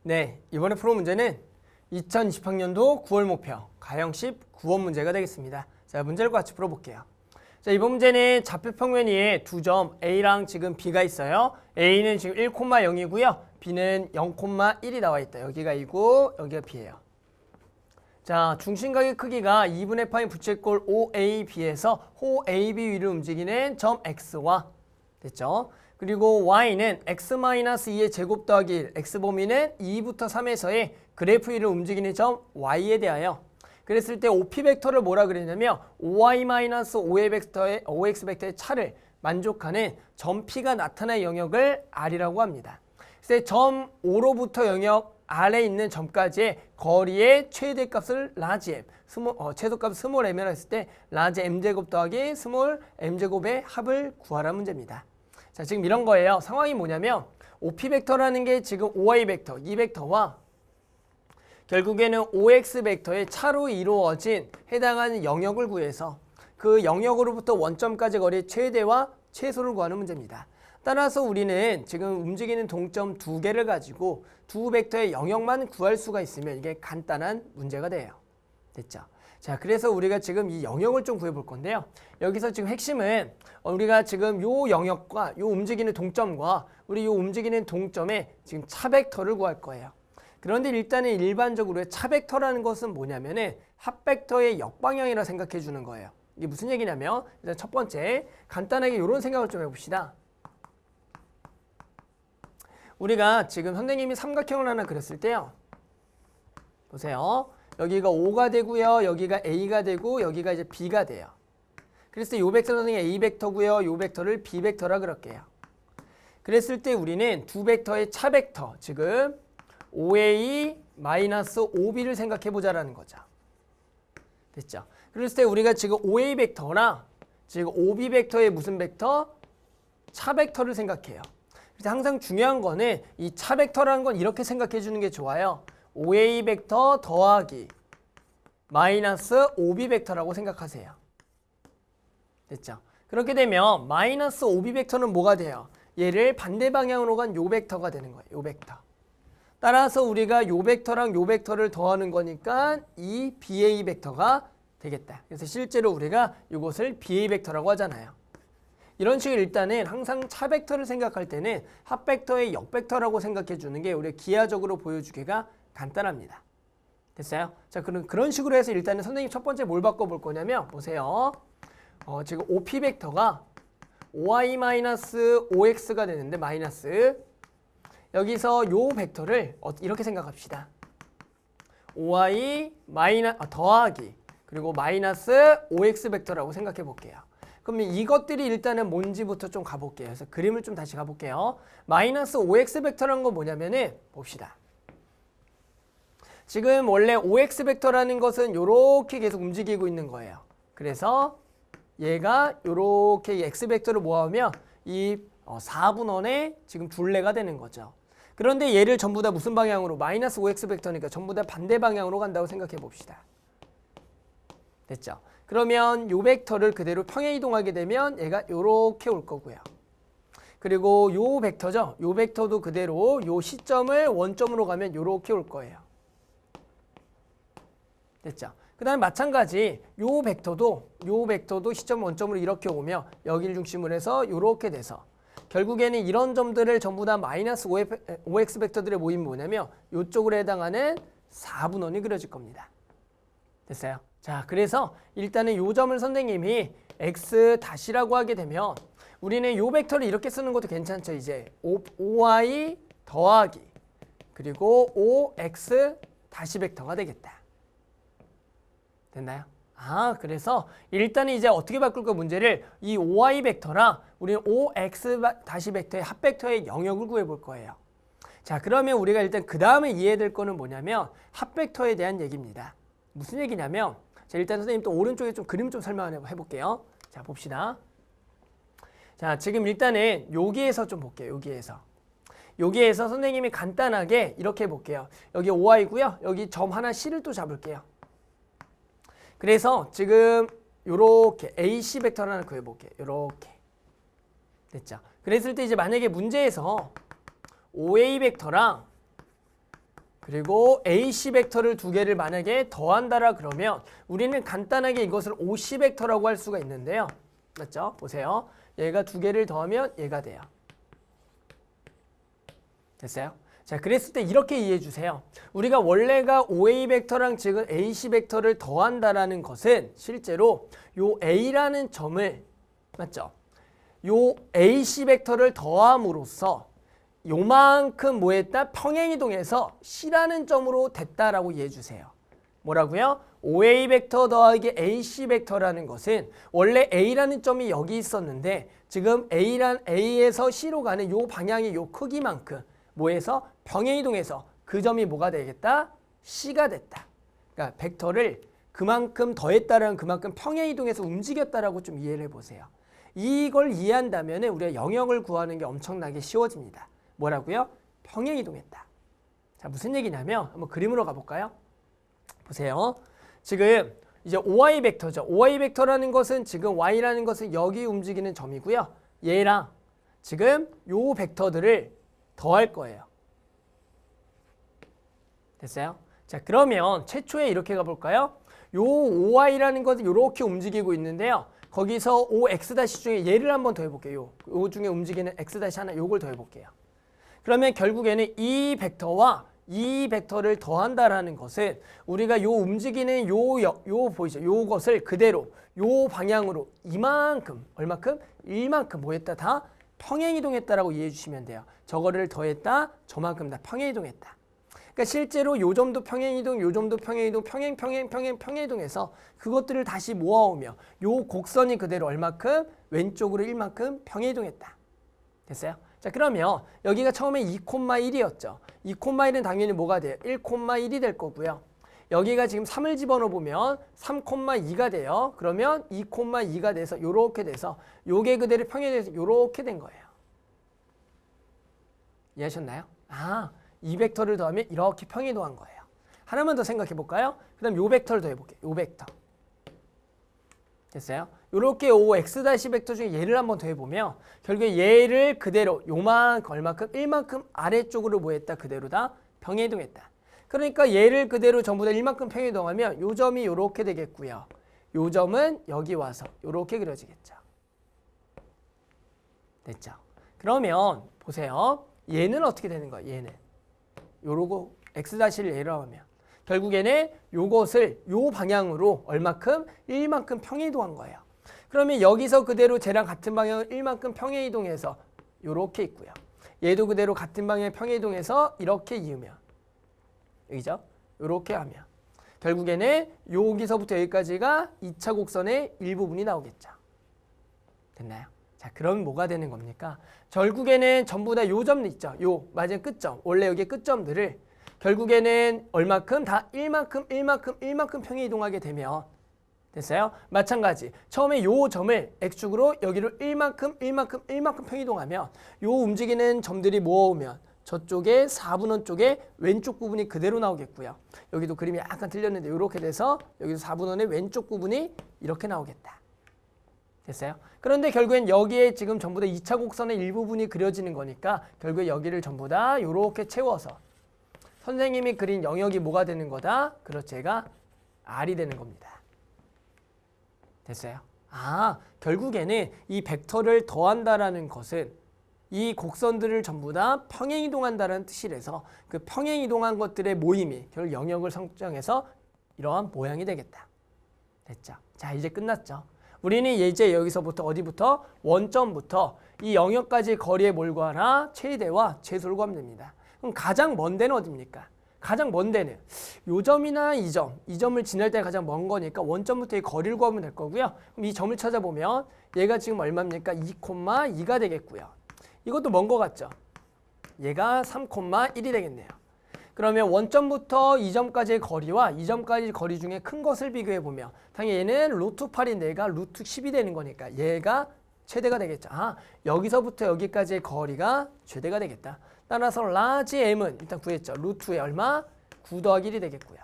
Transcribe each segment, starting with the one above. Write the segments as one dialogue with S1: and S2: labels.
S1: 네, 이번에 풀어 문제는 2020학년도 9월 목표 가형 19번 문제가 되겠습니다. 자, 문제를 같이 풀어볼게요. 자, 이번 문제는 좌표 평면 위에 두 점 A랑 지금 B가 있어요. A는 지금 1,0이고요. B는 0,1이 나와 있다. 여기가 A고 여기가 B예요. 자, 중심각의 크기가 2분의 파이 부채꼴 OAB에서 호 AB 위를 움직이는 점 X와 됐죠? 그리고 Y는 X-2의 제곱 더하기 1, X범위는 2부터 3에서의 그래프 위를 움직이는 점 Y에 대하여 그랬을 때 OP 벡터를 뭐라 그랬냐면 OX 벡터의 차를 만족하는 점 P가 나타날 영역을 R이라고 합니다. 그래서 점 O로부터 영역 R에 있는 점까지의 거리의 최대값을 라지 M, 최소값 스몰 m이라고 했을 때 라지 m제곱 더하기 스몰 m제곱의 합을 구하라 문제입니다. 자, 지금 이런 거예요. 상황이 뭐냐면 OP 벡터라는 게 지금 OI 벡터, 이 벡터와 결국에는 OX 벡터의 차로 이루어진 해당하는 영역을 구해서 그 영역으로부터 원점까지 거리의 최대와 최소를 구하는 문제입니다. 따라서 우리는 지금 움직이는 동점 두 개를 가지고 두 벡터의 영역만 구할 수가 있으면 이게 간단한 문제가 돼요. 됐죠? 자, 그래서 우리가 지금 이 영역을 좀 구해볼 건데요. 여기서 지금 핵심은 우리가 지금 요 영역과 요 움직이는 동점과 우리 요 움직이는 동점의 지금 차 벡터를 구할 거예요. 그런데 일단은 일반적으로 차 벡터라는 것은 뭐냐면은 합 벡터의 역방향이라 생각해 주는 거예요. 이게 무슨 얘기냐면 일단 첫 번째 간단하게 이런 생각을 좀 해봅시다. 우리가 지금 선생님이 삼각형을 하나 그렸을 때요. 보세요. 여기가 O가 되고요. 여기가 A가 되고 여기가 이제 B가 돼요. 그래서 이 벡터는 A 벡터고요. 이 벡터를 B 벡터라 그럴게요. 그랬을 때 우리는 두 벡터의 차 벡터, 지금 OA-OB를 생각해 보자라는 거죠. 됐죠? 그랬을 때 우리가 지금 OA 벡터나 지금 OB 벡터의 무슨 벡터? 차 벡터를 생각해요. 그래서 항상 중요한 거는 이 차 벡터라는 건 이렇게 생각해 주는 게 좋아요. OA 벡터 더하기 마이너스 OB 벡터라고 생각하세요. 됐죠? 그렇게 되면 마이너스 OB 벡터는 뭐가 돼요? 얘를 반대 방향으로 간 요 벡터가 되는 거예요. 요 벡터. 따라서 우리가 요 벡터랑 요 벡터를 더하는 거니까 이 BA 벡터가 되겠다. 그래서 실제로 우리가 이것을 BA 벡터라고 하잖아요. 이런 식으로 일단은 항상 차 벡터를 생각할 때는 합 벡터의 역 벡터라고 생각해 주는 게 우리 기하적으로 보여주기가 간단합니다. 됐어요? 자, 그런 식으로 해서 일단은 선생님 첫 번째 뭘 바꿔볼 거냐면 보세요. 지금 OP 벡터가 OI-OX가 되는데 마이너스 여기서 요 벡터를 이렇게 생각합시다. OI 더하기 그리고 마이너스 OX 벡터라고 생각해 볼게요. 그럼 이것들이 일단은 뭔지부터 좀 가볼게요. 그래서 그림을 좀 다시 가볼게요. 마이너스 OX 벡터라는 건 뭐냐면은 봅시다. 지금 원래 OX 벡터라는 것은 이렇게 계속 움직이고 있는 거예요. 그래서 얘가 이렇게 X 벡터를 모아오면 이 4분원의 지금 둘레가 되는 거죠. 그런데 얘를 전부 다 무슨 방향으로? 마이너스 OX 벡터니까 전부 다 반대 방향으로 간다고 생각해 봅시다. 됐죠? 그러면 요 벡터를 그대로 평행 이동하게 되면 얘가 이렇게 올 거고요. 그리고 요 벡터죠. 요 벡터도 그대로 요 시점을 원점으로 가면 이렇게 올 거예요. 됐죠? 그 다음에 마찬가지 요 벡터도 시점 원점으로 이렇게 오며 여기를 중심으로 해서 이렇게 돼서 결국에는 이런 점들을 전부 다 마이너스 OX 벡터들의 모임이 뭐냐면 이쪽으로 해당하는 4분원이 그려질 겁니다. 됐어요? 자, 그래서 일단은 요 점을 선생님이 X-라고 하게 되면 우리는 요 벡터를 이렇게 쓰는 것도 괜찮죠. 이제 OI 더하기 그리고 OX 다시 벡터가 되겠다. 됐나요? 그래서 일단은 이제 어떻게 바꿀까 문제를 이 OI 벡터랑 우리는 OX 다시 벡터의 합 벡터의 영역을 구해볼 거예요. 자, 그러면 우리가 일단 그 다음에 이해될 거는 뭐냐면 합 벡터에 대한 얘기입니다. 무슨 얘기냐면 자, 일단 선생님 또 오른쪽에 좀 그림 좀 설명해 볼게요. 자, 봅시다. 자, 지금 일단은 여기에서 좀 볼게요. 여기에서 선생님이 간단하게 이렇게 해볼게요. 여기 OI고요. 여기 점 하나 C를 또 잡을게요. 그래서 지금 요렇게 AC 벡터를 하나 구해볼게요. 요렇게. 됐죠? 그랬을 때 이제 만약에 문제에서 OA 벡터랑 그리고 AC 벡터를 두 개를 만약에 더한다라 그러면 우리는 간단하게 이것을 OC 벡터라고 할 수가 있는데요. 맞죠? 보세요. 얘가 두 개를 더하면 얘가 돼요. 됐어요? 자, 그랬을 때 이렇게 이해해 주세요. 우리가 원래가 OA 벡터랑 지금 AC 벡터를 더한다라는 것은 실제로 요 A라는 점을 맞죠? 요 AC 벡터를 더함으로써 요만큼 뭐 했다? 평행이동해서 C라는 점으로 됐다라고 이해해 주세요. 뭐라고요? OA 벡터 더하기 AC 벡터라는 것은 원래 A라는 점이 여기 있었는데 지금 A에서 C로 가는 요 방향의 요 크기만큼 뭐해서 평행이동해서 그 점이 뭐가 되겠다? C가 됐다. 그러니까 벡터를 그만큼 더했다라는 그만큼 평행이동해서 움직였다라고 좀 이해를 해보세요. 이걸 이해한다면 우리가 영역을 구하는 게 엄청나게 쉬워집니다. 뭐라고요? 평행이동했다. 자, 무슨 얘기냐면 한번 그림으로 가볼까요? 보세요. 지금 이제 OI 벡터죠. OI 벡터라는 것은 지금 Y라는 것은 여기 움직이는 점이고요. 얘랑 지금 요 벡터들을 더할 거예요. 됐어요? 자, 그러면 최초에 이렇게 가볼까요? 요 OI라는 것은 이렇게 움직이고 있는데요. 거기서 OX- 중에 얘를 한번 더 해볼게요. 요 중에 움직이는 X- 하나 요걸 더 해볼게요. 그러면 결국에는 이 벡터와 이 벡터를 더한다라는 것은 우리가 요 움직이는 요 보이죠? 요것을 그대로 요 방향으로 이만큼 얼마큼? 1만큼 뭐 했다? 다 평행이동했다라고 이해해 주시면 돼요. 저거를 더했다, 저만큼 다 평행이동했다. 그러니까 실제로 요 점도 평행이동, 요 점도 평행이동, 평행이동해서 그것들을 다시 모아오며 요 곡선이 그대로 얼마큼? 왼쪽으로 1만큼 평행이동했다. 됐어요? 자, 그러면 여기가 처음에 2,1이었죠. 2,1은 당연히 뭐가 돼요? 1,1이 될 거고요. 여기가 지금 3을 집어넣으면 3,2가 돼요. 그러면 2,2가 돼서 요렇게 돼서 요게 그대로 평행돼서 요렇게 된 거예요. 이해하셨나요? 아, 이 벡터를 더하면 이렇게 평행이동한 거예요. 하나만 더 생각해 볼까요? 그 다음 요 벡터를 더 해볼게요. 요 벡터. 됐어요? 요렇게 OX- 벡터 중에 얘를 한번 더 해보면 결국에 얘를 그대로 요만큼 얼마큼? 1만큼 아래쪽으로 뭐 했다? 그대로 다 평행이동했다. 그러니까 얘를 그대로 전부 다 1만큼 평행이동하면 요 점이 요렇게 되겠고요. 요 점은 여기 와서 요렇게 그려지겠죠. 됐죠? 그러면 보세요. 얘는 어떻게 되는 거야? 얘는 요러고 X-를 예로 하면 결국에는 요것을 요 방향으로 얼마큼? 1만큼 평행이동한 거예요. 그러면 여기서 그대로 쟤랑 같은 방향을 1만큼 평행이동해서 요렇게 있고요. 얘도 그대로 같은 방향에 평행이동해서 이렇게 이으면 여기죠? 요렇게 하면 결국에는 여기서부터 여기까지가 2차 곡선의 일부분이 나오겠죠. 됐나요? 자, 그럼 뭐가 되는 겁니까? 결국에는 전부 다 요 점 있죠. 요 마지막 끝점. 원래 여기 끝점들을 결국에는 얼마큼? 다 1만큼 평행이동하게 되면 됐어요? 마찬가지. 처음에 요 점을 X축으로 여기를 1만큼 평행이동하면 요 움직이는 점들이 모아오면 저쪽에 4분원 쪽에 왼쪽 부분이 그대로 나오겠고요. 여기도 그림이 약간 틀렸는데 이렇게 돼서 여기도 4분원의 왼쪽 부분이 이렇게 나오겠다. 됐어요? 그런데 결국엔 여기에 지금 전부 다 2차 곡선의 일부분이 그려지는 거니까 결국에 여기를 전부 다 이렇게 채워서 선생님이 그린 영역이 뭐가 되는 거다? 그렇지, 얘가 R이 되는 겁니다. 됐어요? 아, 결국에는 이 벡터를 더한다라는 것은 이 곡선들을 전부 다 평행이동한다는 뜻이라서 그 평행이동한 것들의 모임이 결국 영역을 설정해서 이러한 모양이 되겠다. 됐죠? 자, 이제 끝났죠? 우리는 이제 여기서부터 어디부터? 원점부터 이 영역까지 거리의 뭘 구하나? 최대와 최소를 구하면 됩니다. 그럼 가장 먼 데는 어디입니까? 가장 먼 데는 요 점이나 이 점을 지날 때 가장 먼 거니까 원점부터 이 거리를 구하면 될 거고요. 그럼 이 점을 찾아보면 얘가 지금 얼마입니까? 2,2가 되겠고요. 이것도 먼 거 같죠? 얘가 3,1이 되겠네요. 그러면 원점부터 이 점까지의 거리와 이 점까지 거리 중에 큰 것을 비교해 보면 당연히 얘는 루트 8인데 얘가 루트 10이 되는 거니까 얘가 최대가 되겠죠. 아, 여기서부터 여기까지의 거리가 최대가 되겠다. 따라서 라지 m은 일단 구했죠. 루트의 얼마? 9 더하기 1이 되겠고요.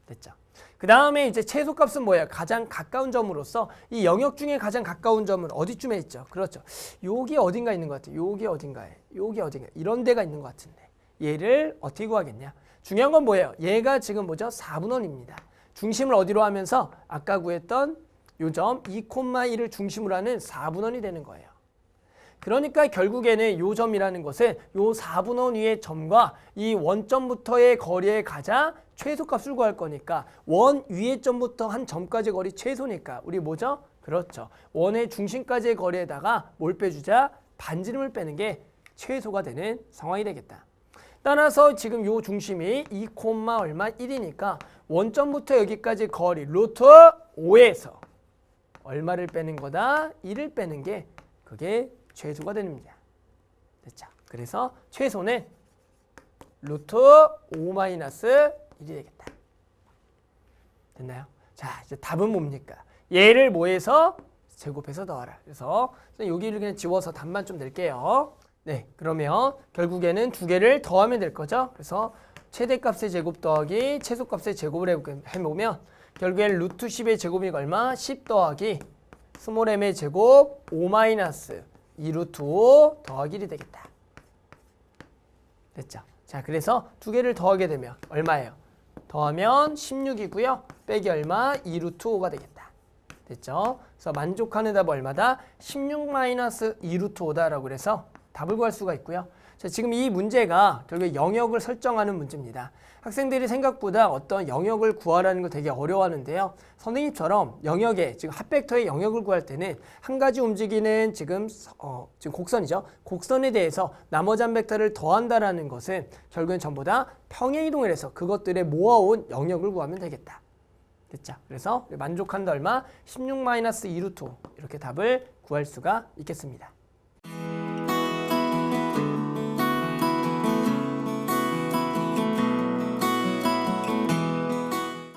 S1: 됐죠. 그 다음에 이제 최소값은 뭐예요? 가장 가까운 점으로서 이 영역 중에 가장 가까운 점은 어디쯤에 있죠? 그렇죠. 여기 어딘가 있는 것 같아요. 여기 어딘가에. 여기 어딘가. 이런 데가 있는 것 같은데. 얘를 어떻게 구하겠냐? 중요한 건 뭐예요? 얘가 지금 뭐죠? 4분원입니다. 중심을 어디로 하면서 아까 구했던 요 점 2,1을 중심으로 하는 4분원이 되는 거예요. 그러니까 결국에는 요 점이라는 것은 요 4분원 위의 점과 이 원점부터의 거리의 가장 최소값을 구할 거니까 원 위의 점부터 한 점까지 거리 최소니까 우리 뭐죠? 그렇죠. 원의 중심까지의 거리에다가 뭘 빼주자? 반지름을 빼는 게 최소가 되는 상황이 되겠다. 따라서 지금 요 중심이 2, 얼마 1이니까 원점부터 여기까지 거리 루트 5에서 얼마를 빼는 거다? 1을 빼는 게 그게 최소가 됩니다. 됐죠? 그래서 최소는 루트 5-1이 되겠다. 됐나요? 자, 이제 답은 뭡니까? 얘를 뭐해서? 제곱해서 더하라. 그래서 여기를 그냥 지워서 답만 좀 낼게요. 네, 그러면 결국에는 두 개를 더하면 될 거죠. 그래서 최대값의 제곱 더하기 최소값의 제곱을 해보면 결국에는 루트 10의 제곱이 얼마? 10 더하기 스몰 m의 제곱 5-2 루트 5 더하기 1이 되겠다. 됐죠? 자, 그래서 두 개를 더하게 되면 얼마예요? 더하면 16이고요. 빼기 얼마? 2 루트 5가 되겠다. 됐죠? 그래서 만족하는 답 얼마다? 16-2 루트 5다라고 그래서 답을 구할 수가 있고요. 자, 지금 이 문제가 결국에 영역을 설정하는 문제입니다. 학생들이 생각보다 어떤 영역을 구하라는 걸 되게 어려워하는데요. 선생님처럼 영역에 지금 합벡터의 영역을 구할 때는 한 가지 움직이는 지금 곡선이죠. 곡선에 대해서 나머지 한 벡터를 더한다라는 것은 결국엔 전부 다 평행이동을 해서 그것들의 모아온 영역을 구하면 되겠다. 됐죠? 그래서 만족한다 얼마? 16-2 루트 5 이렇게 답을 구할 수가 있겠습니다.